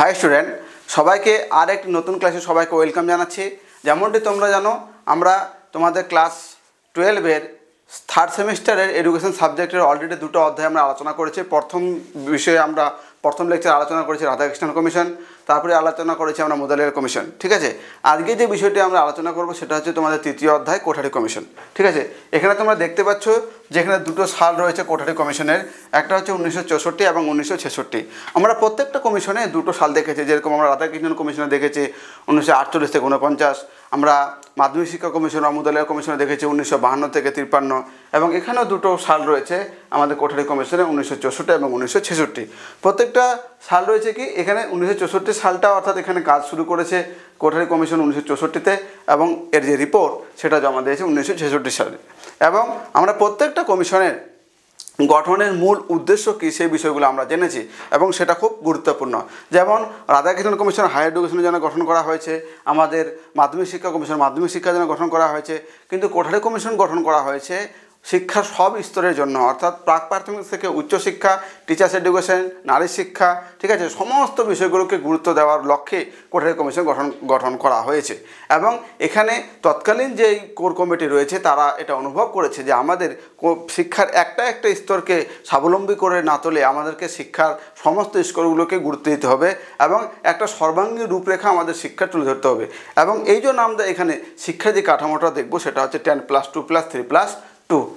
High student, সবাইকে আর একটি নতুন ক্লাসে সবাইকে ওয়েলকাম জানাচ্ছি। যেমনটি তোমরা জানো, আমরা তোমাদের ক্লাস 12-এর থার্ড সেমিস্টারের এডুকেশন সাবজেক্টের অলরেডি দুটো অধ্যায় আমরা আলোচনা করেছি। প্রথম বিষয়ে আমরা প্রথম লেকচার আলোচনা করেছি রাধাকৃষ্ণন কমিশন, তারপরে আলোচনা করেছি আমরা মুদালিয়ার কমিশন। ঠিক আছে, আজকে যে বিষয়টি আমরা আলোচনা করব সেটা হচ্ছে তোমাদের তৃতীয় অধ্যায় কোঠারি কমিশন। ঠিক আছে, এখানে তোমরা দেখতে পাচ্ছ যেখানে দুটো সাল রয়েছে কোঠারি কমিশনের, একটা হচ্ছে 1964 এবং 1966। আমরা প্রত্যেকটা কমিশনে দুটো সাল দেখেছি, যেরকম আমরা রাধাকৃষ্ণন কমিশনে দেখেছি 1948 থেকে 49, আমরা মাধ্যমিক শিক্ষা কমিশন বা মুদালিয়ার কমিশনে দেখেছি 1952 থেকে 53, এবং এখানেও দুটো সাল রয়েছে আমাদের কোঠারি কমিশনে 1964 এবং 1966। প্রত্যেকটা সাল রয়েছে কি এখানে 1964 সালটা, অর্থাৎ এখানে কাজ শুরু করেছে কোঠারি কমিশন 1964-তে এবং এর যে রিপোর্ট সেটা জমা দিয়েছে 1966 সালে। এবং আমরা প্রত্যেকটা কমিশনের গঠনের মূল উদ্দেশ্য কী সেই বিষয়গুলো আমরা জেনেছি এবং সেটা খুব গুরুত্বপূর্ণ। যেমন রাধাকৃষ্ণন কমিশন হায়ার এডুকেশনের জন্য গঠন করা হয়েছে, আমাদের মাধ্যমিক শিক্ষা কমিশন মাধ্যমিক শিক্ষার জন্য গঠন করা হয়েছে, কিন্তু কোঠারি কমিশন গঠন করা হয়েছে শিক্ষার সব স্তরের জন্য, অর্থাৎ প্রাক প্রাথমিক থেকে উচ্চশিক্ষা, টিচার্স এডুকেশন, নারী শিক্ষা, ঠিক আছে, সমস্ত বিষয়গুলোকে গুরুত্ব দেওয়ার লক্ষ্যে কোঠারি কমিশন গঠন করা হয়েছে। এবং এখানে তৎকালীন যেই কোর কমিটি রয়েছে তারা এটা অনুভব করেছে যে আমাদের শিক্ষার একটা স্তরকে স্বাবলম্বী করে না তোলে আমাদেরকে শিক্ষার সমস্ত স্তরগুলোকে গুরুত্ব দিতে হবে এবং একটা সর্বাঙ্গীন রূপরেখা আমাদের শিক্ষা তুলে ধরতে হবে। এবং এই জন্য আমরা এখানে শিক্ষার যে কাঠামোটা দেখবো সেটা হচ্ছে 10+2+3+2।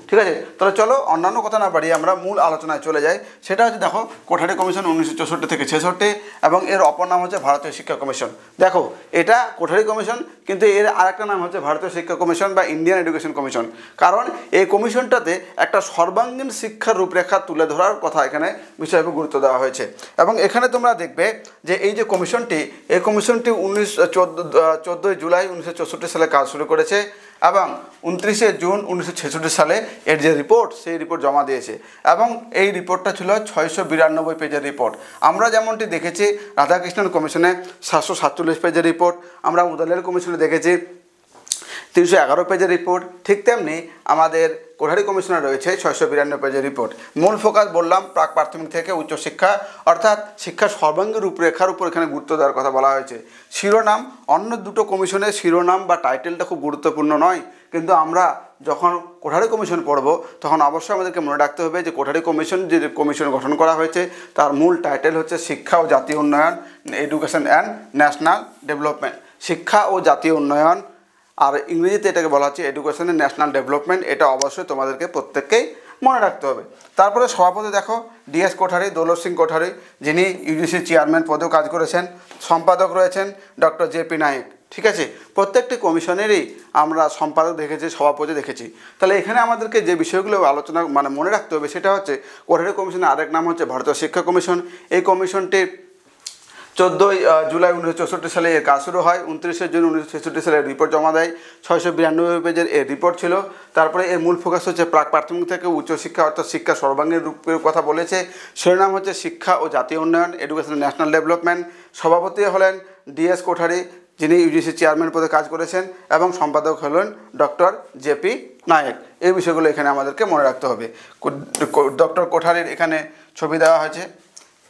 ঠিক আছে, তাহলে চলো অন্যান্য কথা না বাড়িয়ে আমরা মূল আলোচনায় চলে যাই। সেটা হচ্ছে দেখো কোঠারি কমিশন 1964 থেকে 66 এবং এর অপর নাম হচ্ছে ভারতীয় শিক্ষা কমিশন। দেখো এটা কোঠারি কমিশন, কিন্তু এর আরেকটা নাম হচ্ছে ভারতীয় শিক্ষা কমিশন বা ইন্ডিয়ান এডুকেশন কমিশন, কারণ এই কমিশনটাতে একটা সর্বাঙ্গীন শিক্ষার রূপরেখা তুলে ধরার কথা এখানে বিষয়কে গুরুত্ব দেওয়া হয়েছে। এবং এখানে তোমরা দেখবে যে এই যে কমিশনটি, এই কমিশনটি 14 জুলাই 1964 সালে কাজ শুরু করেছে এবং 29 জুন 1966 সালে এর যে রিপোর্ট সেই রিপোর্ট জমা দিয়েছে। এবং এই রিপোর্টটা ছিল 692 পেজের রিপোর্ট। আমরা যেমনটি দেখেছি রাধাকৃষ্ণন কমিশনে 747 পেজের রিপোর্ট, আমরা মুদালিয়ার কমিশনে দেখেছি 311 পেজের রিপোর্ট, ঠিক তেমনি আমাদের কোঠারি কমিশনে রয়েছে 692 পেজের রিপোর্ট। মূল ফোকাস বললাম প্রাক প্রাথমিক থেকে উচ্চশিক্ষা, অর্থাৎ শিক্ষার সর্বাঙ্গীন রূপরেখার উপর এখানে গুরুত্ব দেওয়ার কথা বলা হয়েছে। শিরোনাম, অন্য দুটো কমিশনের শিরোনাম বা টাইটেলটা খুব গুরুত্বপূর্ণ নয়, কিন্তু আমরা যখন কোঠারি কমিশন পড়ব তখন অবশ্যই আমাদেরকে মনে রাখতে হবে যে কোঠারি কমিশন যে কমিশন গঠন করা হয়েছে তার মূল টাইটেল হচ্ছে শিক্ষা ও জাতীয় উন্নয়ন, এডুকেশন অ্যান্ড ন্যাশনাল ডেভেলপমেন্ট। শিক্ষা ও জাতীয় উন্নয়ন, আর ইংরেজিতে এটাকে বলা হচ্ছে এডুকেশন অ্যান্ড ন্যাশনাল ডেভেলপমেন্ট। এটা অবশ্যই তোমাদেরকে প্রত্যেককেই মনে রাখতে হবে। তারপরে সভাপতি দেখো ডিএস কোঠারি, দৌলত সিং কোঠারি, যিনি ইউজিসি চেয়ারম্যান পদেও কাজ করেছেন। সম্পাদক রয়েছেন ডক্টর জেপি নায়েক। ঠিক আছে, প্রত্যেকটি কমিশনেরই আমরা সম্পাদক দেখেছি, সভাপতি দেখেছি। তাহলে এখানে আমাদেরকে যে বিষয়গুলো আলোচনা মনে রাখতে হবে সেটা হচ্ছে কোঠারি কমিশনের আরেক নাম হচ্ছে ভারতীয় শিক্ষা কমিশন। এই কমিশনটি 14 জুলাই 1964 সালে এর কাজ শুরু হয়, 29 জুন 1966 সালে রিপোর্ট জমা দেয়। 692 পেজের এর রিপোর্ট ছিল। তারপরে এর মূল ফোকাস হচ্ছে প্রাক প্রাথমিক থেকে উচ্চশিক্ষা, অর্থাৎ শিক্ষা সর্বাঙ্গীন রূপের কথা বলেছে। শিরোনাম হচ্ছে শিক্ষা ও জাতীয় উন্নয়ন, এডুকেশন ন্যাশনাল ডেভেলপমেন্ট। সভাপতি হলেন ডিএস কোঠারি, যিনি ইউজিসি চেয়ারম্যান পদে কাজ করেছেন, এবং সম্পাদক হলেন ডক্টর জেপি নায়েক। এই বিষয়গুলো এখানে আমাদেরকে মনে রাখতে হবে। ডক্টর কোঠারির এখানে ছবি দেওয়া হয়েছে।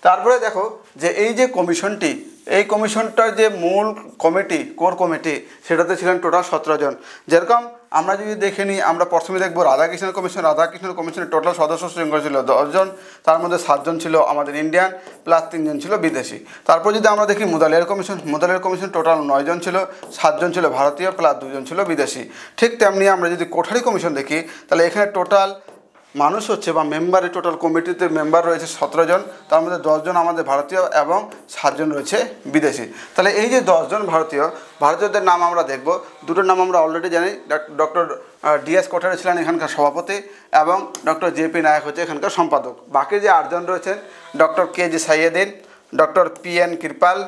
তারপরে দেখো যে এই যে কমিশনটি, এই কমিশনটার যে মূল কমিটি, কোর কমিটি, সেটাতে ছিলেন টোটাল 17 জন। যেরকম আমরা যদি দেখে নিই, আমরা প্রথমে দেখবো রাধাকৃষ্ণন কমিশন। রাধাকৃষ্ণন কমিশনের টোটাল সদস্য সংখ্যা ছিল 10 জন, তার মধ্যে 7 জন ছিল আমাদের ইন্ডিয়ান, প্লাস 3 জন ছিল বিদেশি। তারপর যদি আমরা দেখি Mudaliar commission, Mudaliar commission total 9 জন ছিল, 7 জন ছিল ভারতীয়, প্লাস 2 জন ছিল বিদেশি। ঠিক তেমনি আমরা যদি কোঠারি কমিশন দেখি তাহলে এখানে টোটাল মানুষ হচ্ছে বা মেম্বারের টোটাল কমিটিতে মেম্বার রয়েছে 17 জন, তার মধ্যে 10 জন আমাদের ভারতীয় এবং 7 জন রয়েছে বিদেশি। তাহলে এই যে 10 জন ভারতীয়দের নাম আমরা দেখব। দুটোর নাম আমরা অলরেডি জানি, ডক্টর ডিএস কোঠারি ছিলেন এখানকার সভাপতি এবং ডক্টর জেপি নায়েক হচ্ছে এখানকার সম্পাদক। বাকি যে 8 জন রয়েছেন doctor K G Saiyidain, doctor P N Kirpal,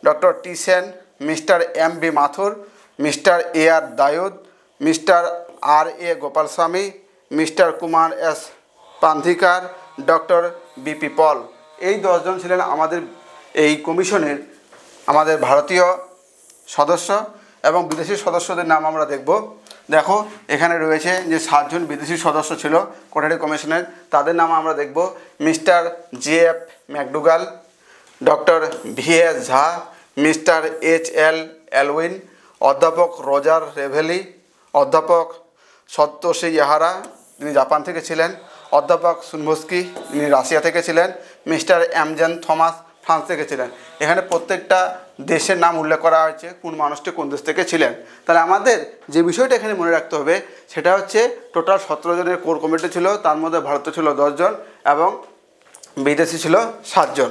doctor T Sen, mister M B Mathur, mister A R Dawood, mister R A. Gopalaswami, mister Kumar S Panandikar, doctor B P Pal. এই 10 জন ছিলেন আমাদের এই কমিশনের আমাদের ভারতীয় সদস্য। এবং বিদেশি সদস্যদের নাম আমরা দেখব। দেখো এখানে রয়েছে যে 7 জন বিদেশি সদস্য ছিল কোঠারি কমিশনের, তাদের নাম আমরা দেখব। মিস্টার জে.এফ ম্যাকডুগাল, ডক্টর VS ঝা, মিস্টার HL এলউইন, অধ্যাপক রজার রেভেলি, অধ্যাপক সত্যশী ইহারা, তিনি জাপান থেকে ছিলেন, অধ্যাপক সুনভস্কি, তিনি রাশিয়া থেকে ছিলেন, মিস্টার অ্যামজেন থমাস, ফ্রান্স থেকে ছিলেন। এখানে প্রত্যেকটা দেশের নাম উল্লেখ করা হয়েছে, কোন মানুষটি কোন দেশ থেকে ছিলেন। তাহলে আমাদের যে বিষয়টা এখানে মনে রাখতে হবে সেটা হচ্ছে টোটাল 17 জনের কোর কমিটি ছিল, তার মধ্যে ভারতীয় ছিল 10 জন এবং বিদেশি ছিল 7 জন।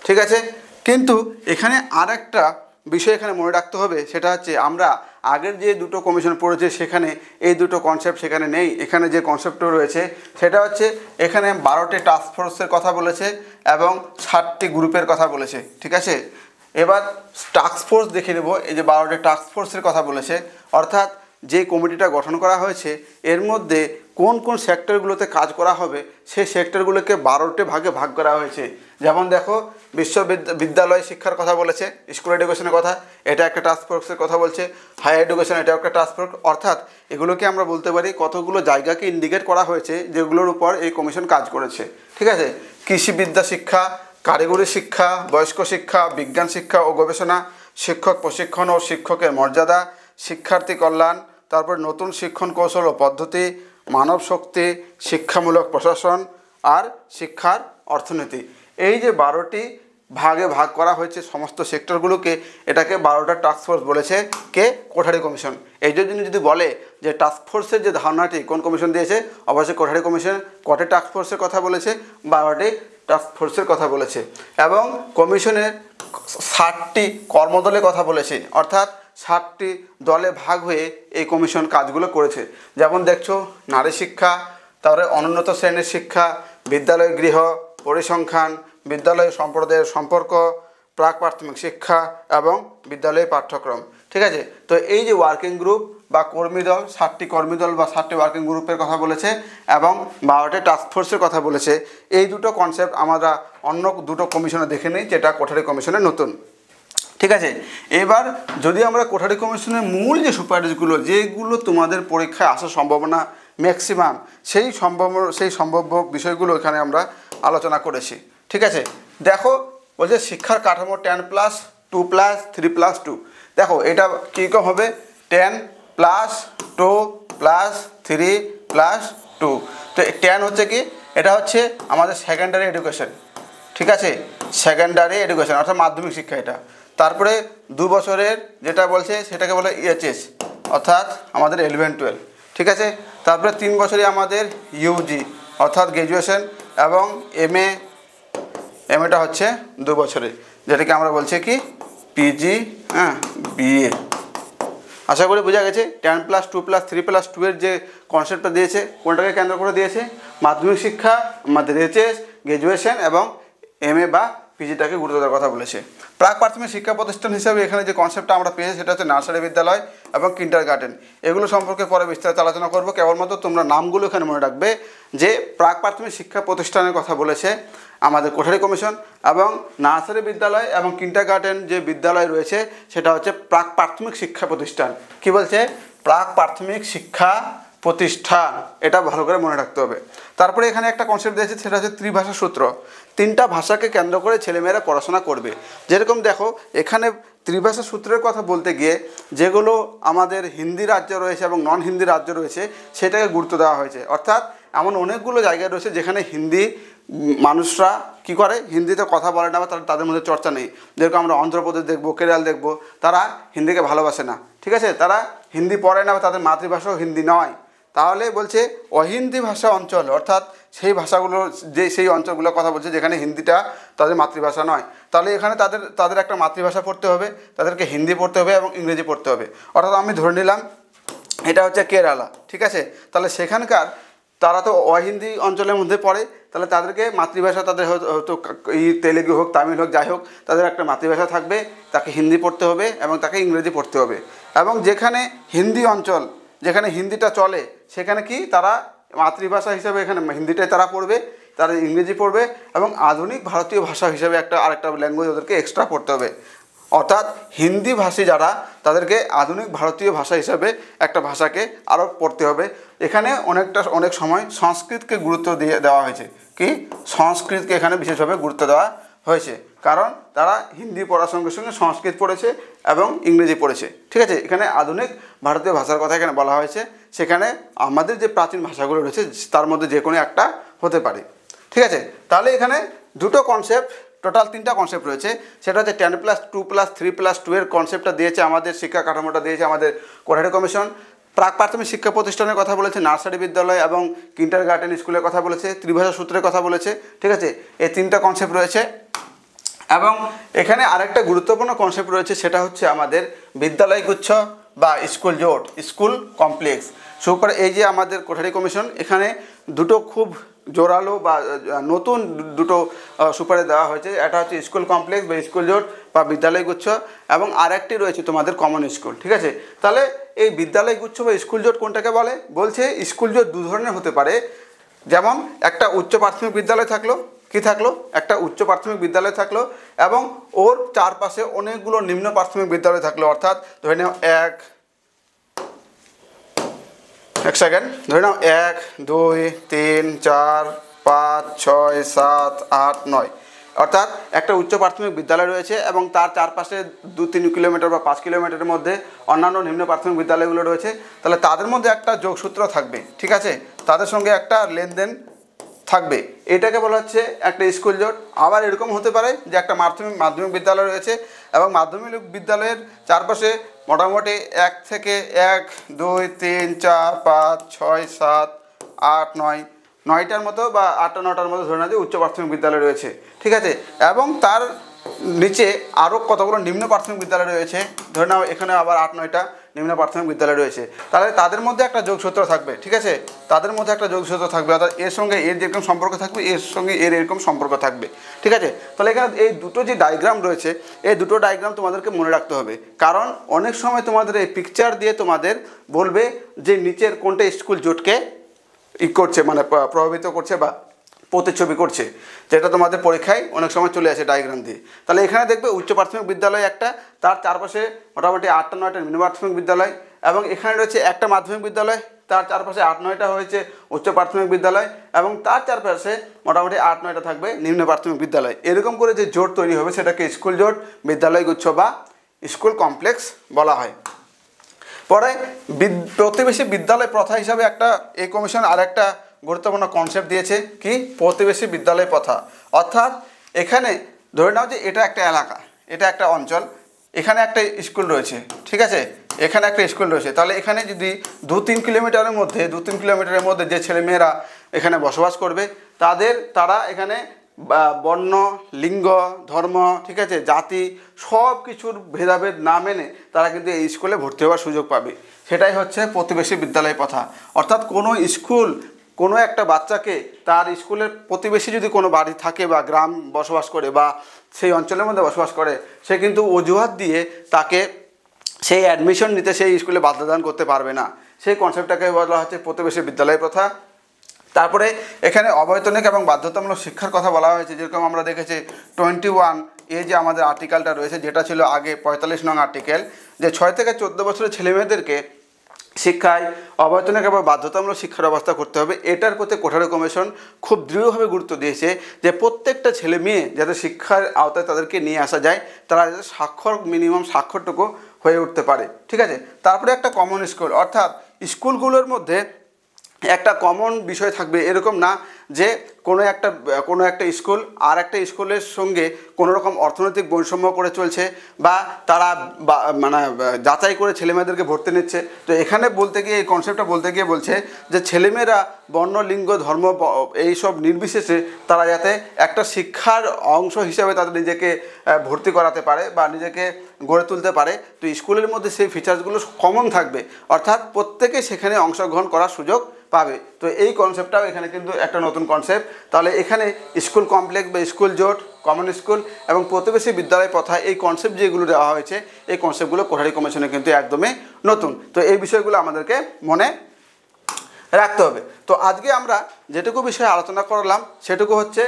ঠিক আছে, কিন্তু এখানে আর একটা বিষয় এখানে মনে রাখতে হবে, সেটা হচ্ছে আমরা আগের যে দুটো কমিশন পড়েছে সেখানে এই দুটো কনসেপ্ট সেখানে নেই। এখানে যে কনসেপ্টটা রয়েছে সেটা হচ্ছে এখানে 12টি টাস্ক ফোর্সের কথা বলেছে এবং 7টি গ্রুপের কথা বলেছে। ঠিক আছে, এবার টাস্ক ফোর্স দেখে নেব। এই যে 12টি টাস্ক ফোর্সের কথা বলেছে, অর্থাৎ যে কমিটিটা গঠন করা হয়েছে এর মধ্যে কোন কোন সেক্টরগুলোতে কাজ করা হবে সেই সেক্টরগুলোকে 12টি ভাগে ভাগ করা হয়েছে। যেমন দেখো, বিদ্যালয় শিক্ষার কথা বলেছে, স্কুল এডুকেশনের কথা, এটা একটা টাস্ক ফোর্সের কথা বলছে। হায়ার এডুকেশন, এটাও একটা টাস্ক ফোর্স। অর্থাৎ এগুলোকে আমরা বলতে পারি কতগুলো জায়গাকে ইন্ডিকেট করা হয়েছে যেগুলোর উপর এই কমিশন কাজ করেছে। ঠিক আছে, কৃষিবিদ্যা শিক্ষা, কারিগরি শিক্ষা, বয়স্ক শিক্ষা, বিজ্ঞান শিক্ষা ও গবেষণা, শিক্ষক প্রশিক্ষণ ও শিক্ষকের মর্যাদা, শিক্ষার্থী কল্যাণ, তারপর নতুন শিক্ষণ কৌশল ও পদ্ধতি, মানব শক্তি, শিক্ষামূলক প্রশাসন আর শিক্ষার অর্থনীতি। এই যে 12টি ভাগে ভাগ করা হয়েছে সমস্ত সেক্টরগুলোকে, এটাকে 12টা টাস্ক ফোর্স বলেছে কে? কোঠারি কমিশন। এই জন্য যদি বলে যে টাস্ক ফোর্সের যে ধারণাটি কোন কমিশন দিয়েছে, অবশ্যই কোঠারি কমিশন। কটি টাস্ক ফোর্সের কথা বলেছে? 12টি টাস্ক ফোর্সের কথা বলেছে। এবং কমিশনের 7টি কর্মদলের কথা বলেছে, অর্থাৎ 7টি দলে ভাগ হয়ে এই কমিশন কাজগুলো করেছে। যেমন দেখছো, নারী শিক্ষা, তারপরে অনুন্নত শ্রেণীর শিক্ষা, বিদ্যালয় গৃহ পরিসংখ্যান, বিদ্যালয় সম্প্রদায়ের সম্পর্ক, প্রাক প্রাথমিক শিক্ষা এবং বিদ্যালয় পাঠ্যক্রম। ঠিক আছে, তো এই যে ওয়ার্কিং গ্রুপ বা কর্মী দল, 7টি কর্মী দল বা 7টি ওয়ার্কিং গ্রুপের কথা বলেছে এবং 12টি টাস্ক ফোর্সের কথা বলেছে। এই দুটো কনসেপ্ট আমরা অন্য দুটো কমিশনে দেখে নিই, যেটা কোঠারি কমিশনের নতুন। ঠিক আছে, এবার যদি আমরা কোঠারি কমিশনের মূল যে সুপারিশগুলো, যেগুলো তোমাদের পরীক্ষায় আসার সম্ভাবনা ম্যাক্সিমাম, সেই সম্ভাব্য বিষয়গুলো এখানে আমরা আলোচনা করেছি। ঠিক আছে, দেখো বলছে শিক্ষার কাঠামো 10+2+3+2। দেখো এটা কীরকম হবে? 10+2+3+2। তো 10 হচ্ছে কি? এটা হচ্ছে আমাদের সেকেন্ডারি এডুকেশন। ঠিক আছে, সেকেন্ডারি এডুকেশন অর্থাৎ মাধ্যমিক শিক্ষা এটা। তারপরে 2 বছরের যেটা বলছে সেটাকে বলে EHS অর্থাৎ আমাদের 11-12। ঠিক আছে, তারপরে 3 বছরই আমাদের UG অর্থাৎ গ্র্যাজুয়েশন এবং এমএটা হচ্ছে 2 বছরে, যেটাকে আমরা বলছি কি PG, BA। আশা করি বোঝা গেছে। 10+2+3+2 এর যে কনসেপ্টটা দিয়েছে কোনটাকে কেন্দ্র করে দিয়েছে? মাধ্যমিক শিক্ষা, আমাদের HS, গ্র্যাজুয়েশন এবং MA বা PGটাকে গুরুত্ব দেওয়ার কথা বলেছে। প্রাক প্রাথমিক শিক্ষা প্রতিষ্ঠান হিসাবে এখানে যে কনসেপ্টটা আমরা পেয়েছি সেটা হচ্ছে নার্সারি বিদ্যালয় এবং কিন্ডারগার্টেন। এগুলো সম্পর্কে পরে বিস্তারিত আলোচনা করব। কেবলমাত্র তোমরা নামগুলো এখানে মনে রাখবে যে প্রাক প্রাথমিক শিক্ষা প্রতিষ্ঠানের কথা বলেছে আমাদের কোঠারি কমিশন, এবং নার্সারি বিদ্যালয় এবং কিন্ডারগার্টেন যে বিদ্যালয় রয়েছে সেটা হচ্ছে প্রাক প্রাথমিক শিক্ষা প্রতিষ্ঠান। কি বলছে? প্রাক প্রাথমিক শিক্ষা প্রতিষ্ঠান, এটা ভালো করে মনে রাখতে হবে। তারপরে এখানে একটা কনসেপ্ট দিয়েছে সেটা হচ্ছে ত্রিভাষা সূত্র। 3টা ভাষাকে কেন্দ্র করে ছেলেমেয়েরা পড়াশোনা করবে। যেরকম দেখো এখানে ত্রিভাষা সূত্রের কথা বলতে গিয়ে যেগুলো আমাদের হিন্দি রাজ্য রয়েছে এবং নন হিন্দি রাজ্য রয়েছে সেটাকে গুরুত্ব দেওয়া হয়েছে। অর্থাৎ এমন অনেকগুলো জায়গা রয়েছে যেখানে হিন্দি মানুষরা কি করে, হিন্দিতে কথা বলে না বা তাদের মধ্যে চর্চা নেই। যেরকম আমরা অন্ধ্রপ্রদেশ দেখবো, কেরাল দেখবো, তারা হিন্দিকে ভালোবাসে না। ঠিক আছে, তারা হিন্দি পড়ে না বা তাদের মাতৃভাষাও হিন্দি নয়। তাহলে বলছে অহিন্দি ভাষা অঞ্চল, অর্থাৎ সেই ভাষাগুলো সেই অঞ্চলগুলোর কথা বলছে যেখানে হিন্দিটা তাদের মাতৃভাষা নয়। তাহলে এখানে তাদের একটা মাতৃভাষা পড়তে হবে, তাদেরকে হিন্দি পড়তে হবে এবং ইংরেজি পড়তে হবে। অর্থাৎ আমি ধরে নিলাম এটা হচ্ছে কেরালা। ঠিক আছে, তাহলে সেখানকার তারা তো অহিন্দি অঞ্চলের মধ্যে পড়ে, তাহলে তাদেরকে মাতৃভাষা তাদের হয়তো তেলেগু হোক, তামিল হোক, যাই হোক, তাদের একটা মাতৃভাষা থাকবে, তাকে হিন্দি পড়তে হবে এবং তাকে ইংরেজি পড়তে হবে। এবং যেখানে হিন্দি অঞ্চল, যেখানে হিন্দিটা চলে, সেখানে কি তারা মাতৃভাষা হিসাবে এখানে হিন্দিটাই তারা পড়বে, তারা ইংরেজি পড়বে এবং আধুনিক ভারতীয় ভাষা হিসাবে আরেকটা ল্যাঙ্গুয়েজ ওদেরকে এক্সট্রা পড়তে হবে। অর্থাৎ হিন্দি ভাষী যারা তাদেরকে আধুনিক ভারতীয় ভাষা হিসাবে একটা ভাষাকে আরও পড়তে হবে। এখানে অনেক সময় সংস্কৃতকে গুরুত্ব দেওয়া হয়েছে। কি? সংস্কৃতকে এখানে বিশেষভাবে গুরুত্ব দেওয়া হয়েছে, কারণ তারা হিন্দি পড়ার সঙ্গে সঙ্গে সংস্কৃত পড়েছে এবং ইংরেজি পড়েছে। ঠিক আছে, এখানে আধুনিক ভারতীয় ভাষার কথা এখানে বলা হয়েছে, সেখানে আমাদের যে প্রাচীন ভাষাগুলো রয়েছে তার মধ্যে যে কোনো একটা হতে পারে। ঠিক আছে, তাহলে এখানে দুটো কনসেপ্ট, টোটাল 3টা কনসেপ্ট রয়েছে। সেটা হচ্ছে 10+2+3+2 এর কনসেপ্টটা দিয়েছে আমাদের, শিক্ষা কাঠামোটা দিয়েছে আমাদের কোঠারি কমিশন। প্রাক প্রাথমিক শিক্ষা প্রতিষ্ঠানের কথা বলেছে, নার্সারি বিদ্যালয় এবং কিন্ডার গার্ডেন স্কুলের কথা বলেছে, ত্রিভাষা সূত্রের কথা বলেছে। ঠিক আছে, এই 3টা কনসেপ্ট রয়েছে। এবং এখানে আরেকটা গুরুত্বপূর্ণ কনসেপ্ট রয়েছে, সেটা হচ্ছে আমাদের বিদ্যালয় গুচ্ছ বা স্কুল জোট, স্কুল কমপ্লেক্স। সুপার এই যে আমাদের কোঠারি কমিশন এখানে দুটো খুব জোরালো বা নতুন দুটো সুপারে দেওয়া হয়েছে। একটা হচ্ছে স্কুল কমপ্লেক্স বা স্কুল জোট বা বিদ্যালয় গুচ্ছ, এবং আরেকটি রয়েছে তোমাদের কমন স্কুল। ঠিক আছে, তাহলে এই বিদ্যালয় গুচ্ছ বা স্কুল জোট কোনটাকে বলে? বলছে স্কুল জোট দু ধরনের হতে পারে। যেমন একটা উচ্চ প্রাথমিক বিদ্যালয় থাকলো, কি থাকলো? একটা উচ্চ প্রাথমিক বিদ্যালয় থাকলো এবং ওর চারপাশে অনেকগুলো নিম্ন প্রাথমিক বিদ্যালয় থাকলো। অর্থাৎ ধরে নাও এক সেকেন্ড, ধরে নাও 1, 2, 3, 4, 5, 6, 7, 8, 9। অর্থাৎ একটা উচ্চ প্রাথমিক বিদ্যালয় রয়েছে এবং তার চারপাশে 2-3 কিলোমিটার বা 5 কিলোমিটারের মধ্যে অন্যান্য নিম্ন প্রাথমিক বিদ্যালয়গুলো রয়েছে। তাহলে তাদের মধ্যে একটা যোগসূত্র থাকবে। ঠিক আছে, তাদের সঙ্গে একটা লেনদেন থাকবে, এটাকে বলা হচ্ছে একটা স্কুল জোট। আবার এরকম হতে পারে যে একটা মাধ্যমিক বিদ্যালয় রয়েছে এবং মাধ্যমিক বিদ্যালয়ের চারপাশে মোটামুটি 1 থেকে 1, 2, 3, 4, 5, 6, 7, 8, 9, 9টার মতো বা 8টা 9টার মতো ধরে না যে উচ্চ প্রাথমিক বিদ্যালয় রয়েছে। ঠিক আছে, এবং তার নিচে আরও কতগুলো নিম্ন প্রাথমিক বিদ্যালয় রয়েছে। ধরে নাও এখানে আবার 8-9টা নিম্ন প্রাথমিক বিদ্যালয় রয়েছে। তাহলে তাদের মধ্যে একটা যোগসূত্র থাকবে। ঠিক আছে, তাদের মধ্যে একটা যোগসূত্র থাকবে, অর্থাৎ এর সঙ্গে এর যেরকম সম্পর্ক থাকবে এর সঙ্গে এর এরকম সম্পর্ক থাকবে। ঠিক আছে, তাহলে এখানে এই দুটো যে ডায়াগ্রাম রয়েছে, এই দুটো ডায়াগ্রাম তোমাদেরকে মনে রাখতে হবে, কারণ অনেক সময় তোমাদের এই পিকচার দিয়ে তোমাদের বলবে যে নিচের কোনটা স্কুল জোটকে করছে, মানে প্রভাবিত করছে বা প্রতিচ্ছবি করছে, যেটা তোমাদের পরীক্ষায় অনেক সময় চলে আসে ডায়াগ্রাম দিয়ে। তাহলে এখানে দেখবে উচ্চ প্রাথমিক বিদ্যালয় একটা, তার চারপাশে মোটামুটি 8-9টা নিম্ন প্রাথমিক বিদ্যালয়, এবং এখানে রয়েছে একটা মাধ্যমিক বিদ্যালয়, তার চারপাশে 8-9টা হয়েছে উচ্চ প্রাথমিক বিদ্যালয়, এবং তার চারপাশে মোটামুটি 8-9টা থাকবে নিম্ন প্রাথমিক বিদ্যালয়। এরকম করে যে জোট তৈরি হবে সেটাকে স্কুল জোট, বিদ্যালয় গুচ্ছ বা স্কুল কমপ্লেক্স বলা হয়। পরে প্রতিবেশী বিদ্যালয় প্রথা হিসাবে একটা এই কমিশন আর একটা গুরুত্বপূর্ণ কনসেপ্ট দিয়েছে, কি? প্রতিবেশী বিদ্যালয় প্রথা। অর্থাৎ এখানে ধরে নাও যে এটা একটা এলাকা, এটা একটা অঞ্চল, এখানে একটা স্কুল রয়েছে। ঠিক আছে, এখানে একটা স্কুল রয়েছে, তাহলে এখানে যদি 2-3 কিলোমিটারের মধ্যে যে ছেলেমেয়েরা এখানে বসবাস করবে তারা এখানে বর্ণ, লিঙ্গ, ধর্ম, ঠিক আছে, জাতি সব কিছুর ভেদাভেদ না মেনে তারা কিন্তু এই স্কুলে ভর্তি হওয়ার সুযোগ পাবে। সেটাই হচ্ছে প্রতিবেশী বিদ্যালয় প্রথা। অর্থাৎ কোনো স্কুল কোনো একটা বাচ্চাকে তার স্কুলের প্রতিবেশী যদি কোনো বাড়ি থাকে বা গ্রাম বসবাস করে বা সেই অঞ্চলের মধ্যে বসবাস করে, সে কিন্তু অজুহাত দিয়ে তাকে সেই অ্যাডমিশন নিতে সেই স্কুলে বাধ্যদান করতে পারবে না। সেই কনসেপ্টটাকে বলা হচ্ছে প্রতিবেশী বিদ্যালয় প্রথা। তারপরে এখানে অবৈতনিক এবং বাধ্যতামূলক শিক্ষার কথা বলা হয়েছে। যেরকম আমরা দেখেছি 21 এ যে আমাদের আর্টিকেলটা রয়েছে, যেটা ছিল আগে 45 নং আর্টিকেল, যে 6 থেকে 14 বছরের ছেলেমেয়েদেরকে শিক্ষায় অবৈতনিক এবং বাধ্যতামূলক শিক্ষার ব্যবস্থা করতে হবে। এটার প্রতি কোঠারি কমিশন খুব দৃঢ়ভাবে গুরুত্ব দিয়েছে যে প্রত্যেকটা ছেলে মেয়ে যাতে শিক্ষার আওতায় তাদেরকে নিয়ে আসা যায়, তারা যাতে মিনিমাম স্বাক্ষরটুকু হয়ে উঠতে পারে। ঠিক আছে, তারপরে একটা কমন স্কুল, অর্থাৎ স্কুলগুলোর মধ্যে একটা কমন বিষয় থাকবে। এরকম না যে কোনো একটা স্কুল আর একটা স্কুলের সঙ্গে কোনো রকম অর্থনৈতিক বৈষম্য করে চলছে বা তারা মানে যাচাই করে ছেলেমেয়েদেরকে ভর্তি নিচ্ছে। তো এখানে বলতে গিয়ে এই কনসেপ্টটা বলতে গিয়ে বলছে যে ছেলেমেয়েরা বর্ণ, লিঙ্গ, ধর্ম এইসব নির্বিশেষে তারা যাতে একটা শিক্ষার অংশ হিসাবে তাদের নিজেকে ভর্তি করাতে পারে বা নিজেকে গড়ে তুলতে পারে। তো স্কুলের মধ্যে সেই ফিচার্সগুলো কমন থাকবে, অর্থাৎ প্রত্যেকে সেখানে অংশগ্রহণ করার সুযোগ পাবে। তো এই কনসেপ্টটাও এখানে কিন্তু একটা নতুন কনসেপ্ট। তাহলে এখানে স্কুল কমপ্লেক্স বা স্কুল জোট, কমন স্কুল এবং প্রতিবেশী বিদ্যালয় প্রথা, এই কনসেপ্ট যেগুলো দেওয়া হয়েছে, এই কনসেপ্টগুলো কোঠারি কমিশনে কিন্তু একদমই নতুন। তো এই বিষয়গুলো আমাদেরকে মনে রাখতে হবে। তো আজকে আমরা যেটুকু বিষয়ে আলোচনা করলাম সেটুকু হচ্ছে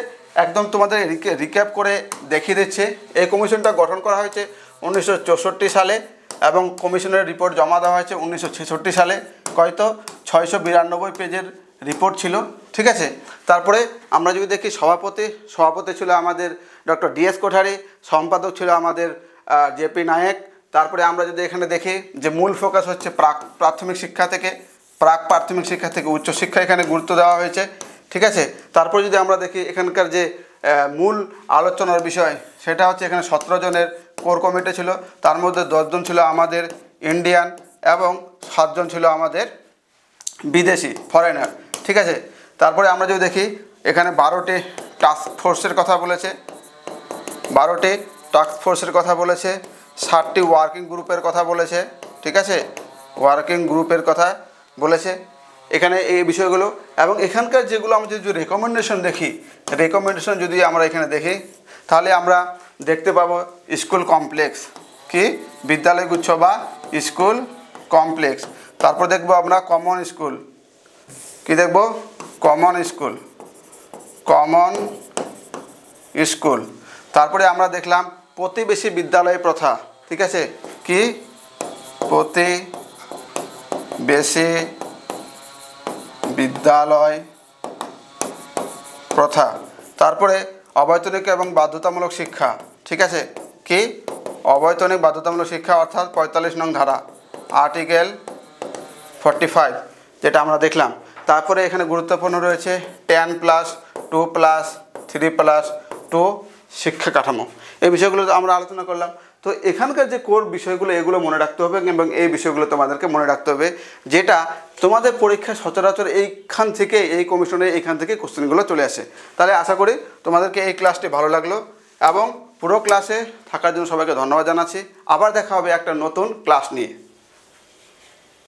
একদম তোমাদের রিক্যাপ করে দেখিয়ে দিচ্ছে। এই কমিশনটা গঠন করা হয়েছে 1964 সালে এবং কমিশনের রিপোর্ট জমা দেওয়া হয়েছে 1966 সালে। হয়তো 692 পেজের রিপোর্ট ছিল। ঠিক আছে। তারপরে আমরা যদি দেখি সভাপতি ছিল আমাদের ডক্টর ডিএস কোঠারি, সম্পাদক ছিল আমাদের জেপি নায়েক। তারপরে আমরা যদি এখানে দেখি যে মূল ফোকাস হচ্ছে প্রাক প্রাথমিক শিক্ষা থেকে উচ্চশিক্ষা এখানে গুরুত্ব দেওয়া হয়েছে, ঠিক আছে। তারপরে যদি আমরা দেখি এখানকার যে মূল আলোচনার বিষয় সেটা হচ্ছে এখানে 17 জনের কোর কমিটি ছিল, তার মধ্যে 10 জন ছিল আমাদের ইন্ডিয়ান এবং 7 জন ছিল আমাদের বিদেশি ফরেনার, ঠিক আছে। তারপরে আমরা যদি দেখি এখানে 12টি টাস্ক ফোর্সের কথা বলেছে, 7টি ওয়ার্কিং গ্রুপের কথা বলেছে, ঠিক আছে, ওয়ার্কিং গ্রুপের কথা বলেছে এখানে এই বিষয়গুলো। এবং এখানকার যেগুলো আমরা যদি রেকমেন্ডেশন যদি আমরা এখানে দেখি তাহলে আমরা দেখতে পাবো স্কুল কমপ্লেক্স, কি বিদ্যালয়গুচ্ছ বা স্কুল কমপ্লেক্স। তারপর দেখবো আমরা কমন স্কুল, কি দেখব কমন স্কুল। তারপরে আমরা দেখলাম প্রতিবেশী বিদ্যালয় প্রথা, ঠিক আছে, কি প্রতিবেশী বিদ্যালয় প্রথা। তারপরে অবৈতনিক এবং বাধ্যতামূলক শিক্ষা, ঠিক আছে, কি অবৈতনিক বাধ্যতামূলক শিক্ষা অর্থাৎ 45 নং ধারা, আর্টিকেল 45 যেটা আমরা দেখলাম। তারপরে এখানে গুরুত্বপূর্ণ রয়েছে 10+2+3+2 শিক্ষা কাঠামো। এই বিষয়গুলো আমরা আলোচনা করলাম। তো এখানকার যে কোর বিষয়গুলো এগুলো মনে রাখতে হবে এবং এই বিষয়গুলো তোমাদেরকে মনে রাখতে হবে, যেটা তোমাদের পরীক্ষা সচরাচর এইখান থেকে কোশ্চেনগুলো চলে আসে। তাহলে আশা করি তোমাদেরকে এই ক্লাসটি ভালো লাগলো এবং পুরো ক্লাসে থাকার জন্য সবাইকে ধন্যবাদ জানাচ্ছি। আবার দেখা হবে একটা নতুন ক্লাস নিয়ে।